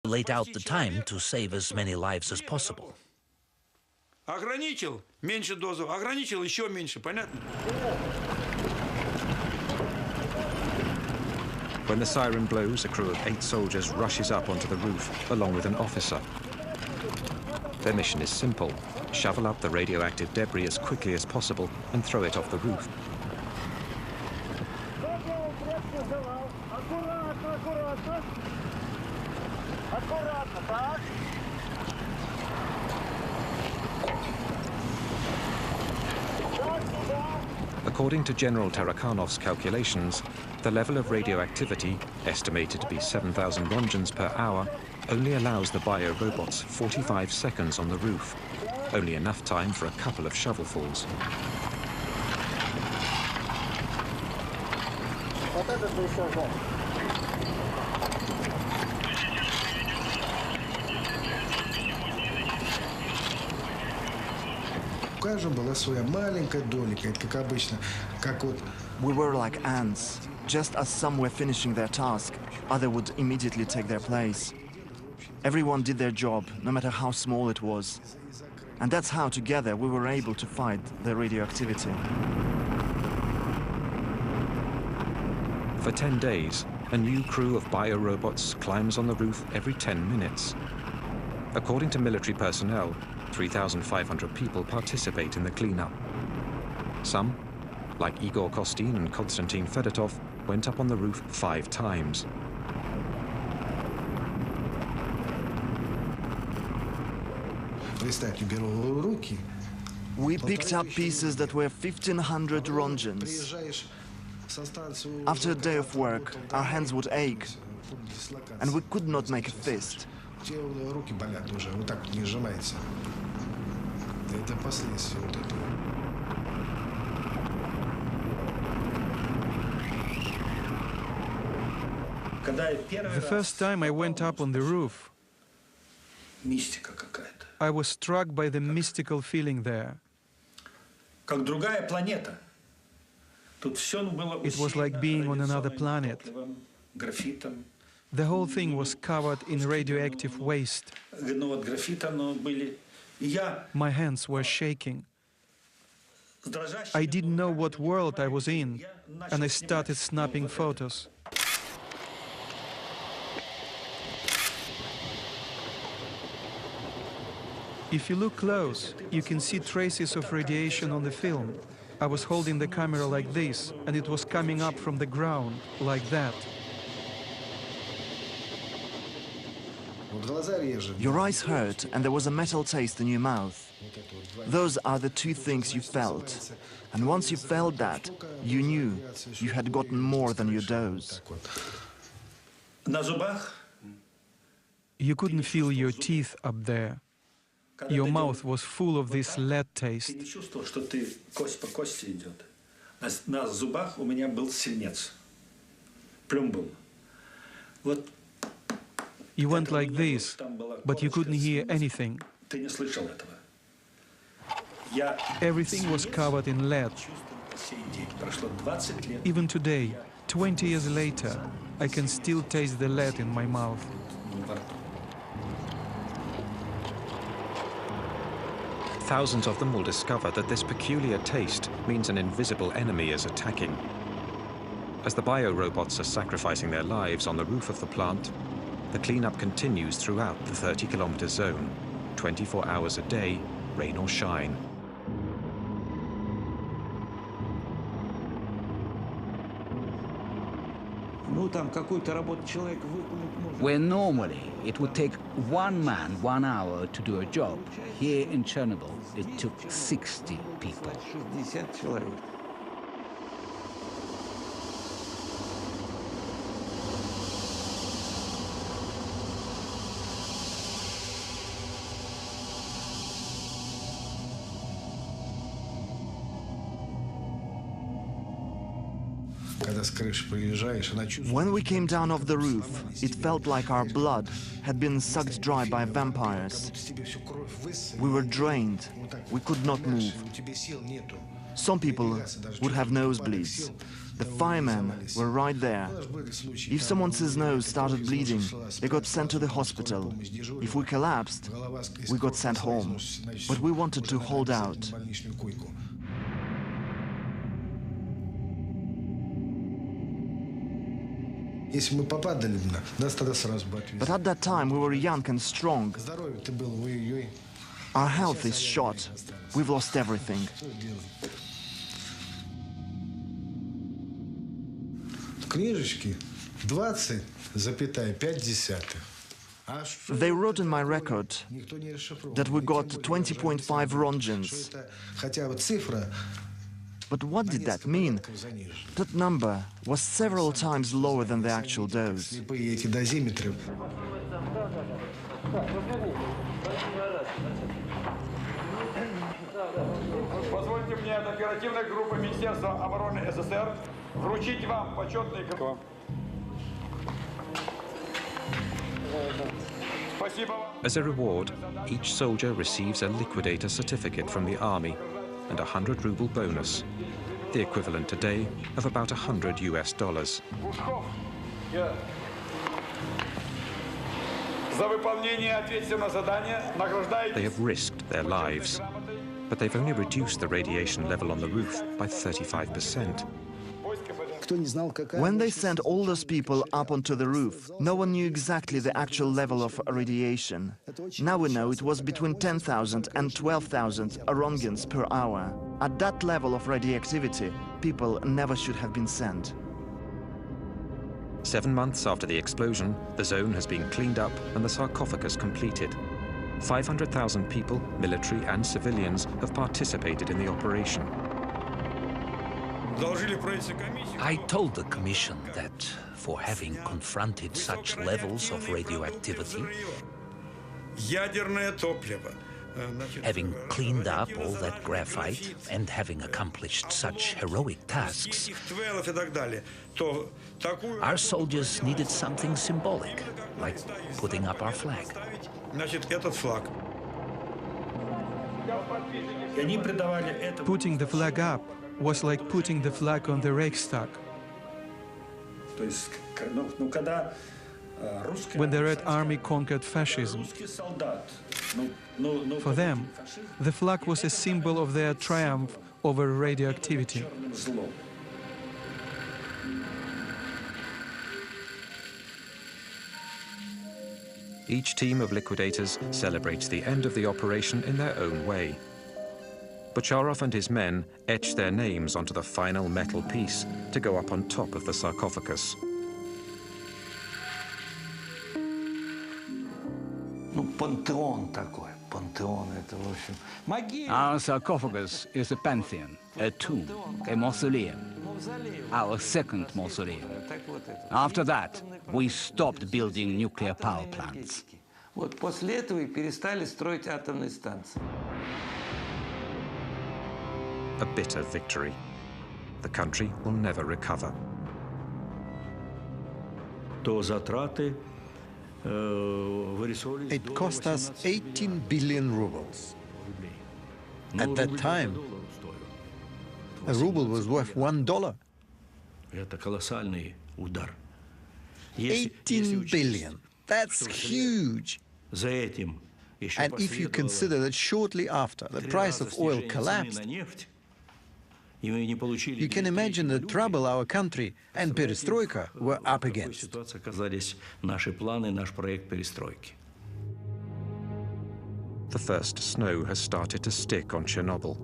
laid out the time to save as many lives as possible. Ограничил, меньше дозу, ограничил, еще меньше, понятно? When the siren blows, a crew of 8 soldiers rushes up onto the roof, along with an officer. Their mission is simple: shovel up the radioactive debris as quickly as possible and throw it off the roof. According to General Tarakanov's calculations, the level of radioactivity, estimated to be 7,000 rongens per hour, only allows the bio-robots 45 seconds on the roof, only enough time for a couple of shovelfuls. We were like ants. Just as some were finishing their task, others would immediately take their place. Everyone did their job, no matter how small it was. And that's how, together, we were able to fight the radioactivity. For 10 days, a new crew of bio-robots climbs on the roof every 10 minutes. According to military personnel, 3,500 people participate in the cleanup. Some, like Igor Kostin and Konstantin Fedotov, went up on the roof 5 times. We picked up pieces that were 1,500 rongens. After a day of work, our hands would ache, and we could not make a fist. The first time I went up on the roof, I was struck by the mystical feeling there. It was like being on another planet. The whole thing was covered in radioactive waste. My hands were shaking. I didn't know what world I was in, and I started snapping photos. If you look close, you can see traces of radiation on the film. I was holding the camera like this, and it was coming up from the ground, like that. Your eyes hurt, and there was a metal taste in your mouth. Those are the 2 things you felt. And once you felt that, you knew you had gotten more than your dose. You couldn't feel your teeth up there. Your mouth was full of this lead taste. You went like this, but you couldn't hear anything. Everything was covered in lead. Even today, 20 years later, I can still taste the lead in my mouth. Thousands of them will discover that this peculiar taste means an invisible enemy is attacking. As the bio-robots are sacrificing their lives on the roof of the plant, the cleanup continues throughout the 30-kilometer zone, 24 hours a day, rain or shine. Where normally it would take 1 man 1 hour to do a job, here in Chernobyl it took 60 people. When we came down off the roof, it felt like our blood had been sucked dry by vampires. We were drained. We could not move. Some people would have nosebleeds. The firemen were right there. If someone's nose started bleeding, they got sent to the hospital. If we collapsed, we got sent home. But we wanted to hold out. But at that time, we were young and strong. Our health is shot. We've lost everything. They wrote in my record that we got 20.5 Rongens. But what did that mean? That number was several times lower than the actual dose. Позвольте мне от оперативной группы Министерства обороны СССР вручить вам почетный... Спасибо вам. As a reward, each soldier receives a liquidator certificate from the army and a 100-ruble bonus, the equivalent today of about $100 US. They have risked their lives, but they've only reduced the radiation level on the roof by 35%. When they sent all those people up onto the roof, no one knew exactly the actual level of radiation. Now we know it was between 10,000 and 12,000 Rongens per hour. At that level of radioactivity, people never should have been sent. 7 months after the explosion, the zone has been cleaned up and the sarcophagus completed. 500,000 people, military and civilians, have participated in the operation. I told the commission that for having confronted such levels of radioactivity, having cleaned up all that graphite and having accomplished such heroic tasks, our soldiers needed something symbolic, like putting up our flag. Putting the flag up was like putting the flag on the Reichstag. When the Red Army conquered fascism, for them, the flag was a symbol of their triumph over radioactivity. Each team of liquidators celebrates the end of the operation in their own way. Bocharov and his men etch their names onto the final metal piece to go up on top of the sarcophagus. Our sarcophagus is a pantheon, a tomb, a mausoleum. Our second mausoleum. After that, we stopped building nuclear power plants. A bitter victory. The country will never recover. It cost us 18 billion rubles. At that time, a ruble was worth $1. 18 billion. That's huge. And if you consider that shortly after the price of oil collapsed, you can imagine the trouble our country and perestroika were up against. The first snow has started to stick on Chernobyl.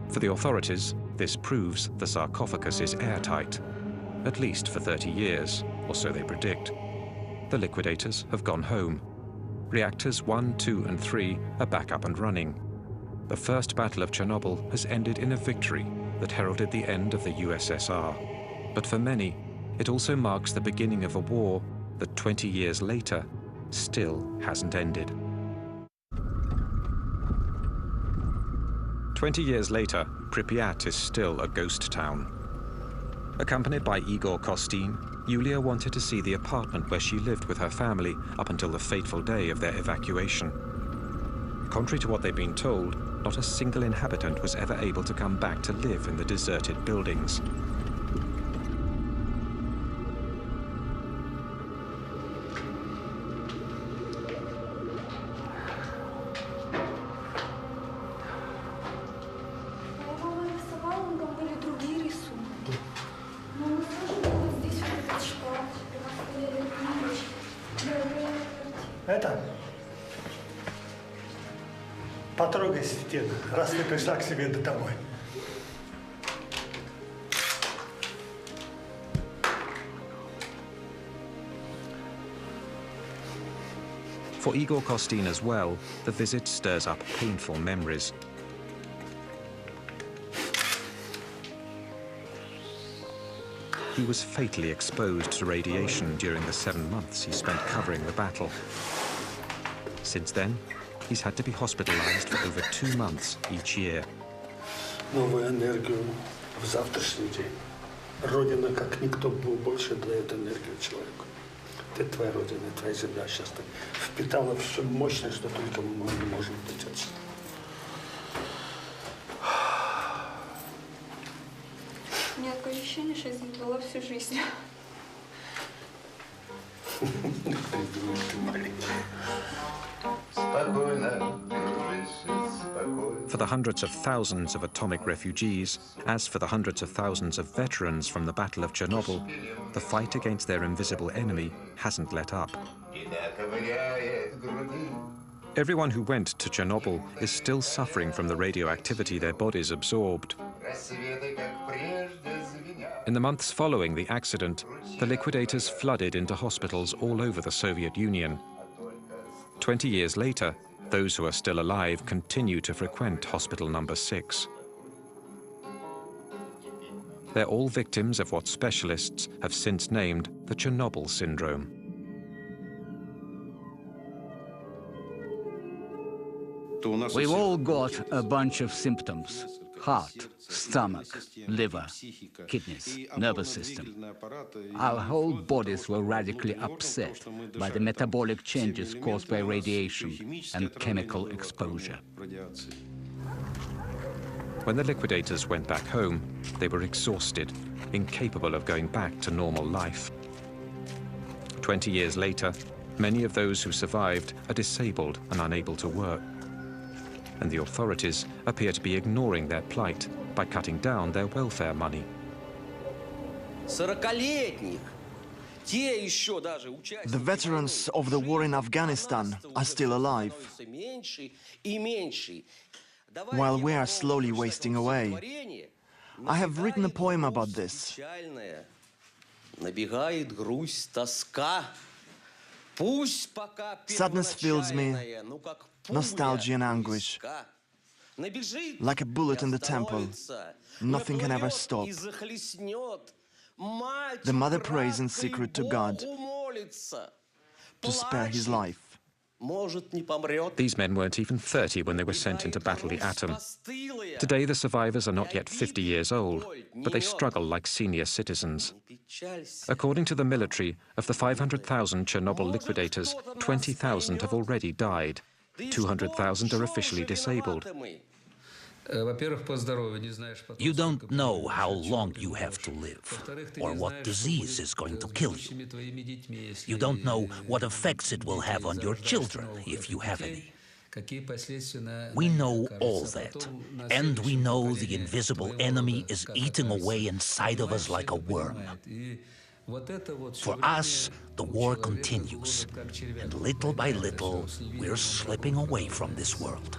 For the authorities, this proves the sarcophagus is airtight, at least for 30 years, or so they predict. The liquidators have gone home. Reactors 1, 2, and 3 are back up and running. The first Battle of Chernobyl has ended in a victory that heralded the end of the USSR. But for many, it also marks the beginning of a war that 20 years later still hasn't ended. 20 years later, Pripyat is still a ghost town. Accompanied by Igor Kostin, Yulia wanted to see the apartment where she lived with her family up until the fateful day of their evacuation. Contrary to what they've been told, not a single inhabitant was ever able to come back to live in the deserted buildings. Потрогай стену, раз ты пришла к себе домой. For Igor Kostin as well, the visit stirs up painful memories. He was fatally exposed to radiation during the 7 months he spent covering the battle. Since then, he's had to be hospitalized for over 2 months each year. Новую энергию в завтрашний день. Родина, как никто больше дает энергию человеку. Это твоя родина, твоя земля сейчас так впитала все мощное, что только мы можем дать отсюда. У меня такое ощущение, что я здесь была всю жизнь. For the hundreds of thousands of atomic refugees, as for the hundreds of thousands of veterans from the Battle of Chernobyl, the fight against their invisible enemy hasn't let up. Everyone who went to Chernobyl is still suffering from the radioactivity their bodies absorbed. In the months following the accident, the liquidators flooded into hospitals all over the Soviet Union. 20 years later, those who are still alive continue to frequent Hospital Number 6. They're all victims of what specialists have since named the Chernobyl syndrome. We've all got a bunch of symptoms: heart, stomach, liver, kidneys, nervous system. Our whole bodies were radically upset by the metabolic changes caused by radiation and chemical exposure. When the liquidators went back home, they were exhausted, incapable of going back to normal life. 20 years later, many of those who survived are disabled and unable to work. And the authorities appear to be ignoring their plight by cutting down their welfare money. The veterans of the war in Afghanistan are still alive, while we are slowly wasting away. I have written a poem about this. Sadness fills me, nostalgia and anguish. Like a bullet in the temple, nothing can ever stop. The mother prays in secret to God to spare his life. These men weren't even 30 when they were sent in to battle the atom. Today, the survivors are not yet 50 years old, but they struggle like senior citizens. According to the military, of the 500,000 Chernobyl liquidators, 20,000 have already died. 200,000 are officially disabled. You don't know how long you have to live, or what disease is going to kill you. You don't know what effects it will have on your children, if you have any. We know all that, and we know the invisible enemy is eating away inside of us like a worm. For us, the war continues, and little by little, we're slipping away from this world.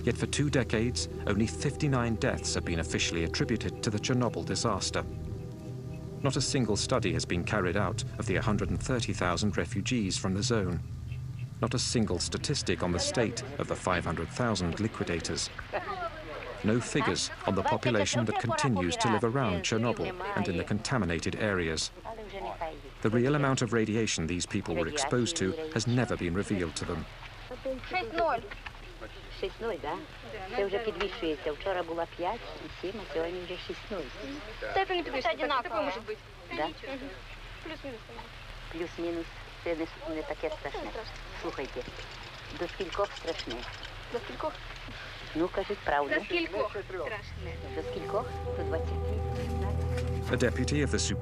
Yet for 2 decades, only 59 deaths have been officially attributed to the Chernobyl disaster. Not a single study has been carried out of the 130,000 refugees from the zone. Not a single statistic on the state of the 500,000 liquidators. No figures on the population that continues to live around Chernobyl and in the contaminated areas. The real amount of radiation these people were exposed to has never been revealed to them. 6-0, да? Це вже підвищується. Вчора була 5, 7, а сьогодні вже 6-0. Це не підвищується, однаково може бути. Да? Плюс-мінус. Плюс-мінус. Це не таке страшне. Слухайте, до скількох страшне? До скількох? Ну, кажіть правду. До скількох страшне? До скількох? До 20. A deputy of the Supreme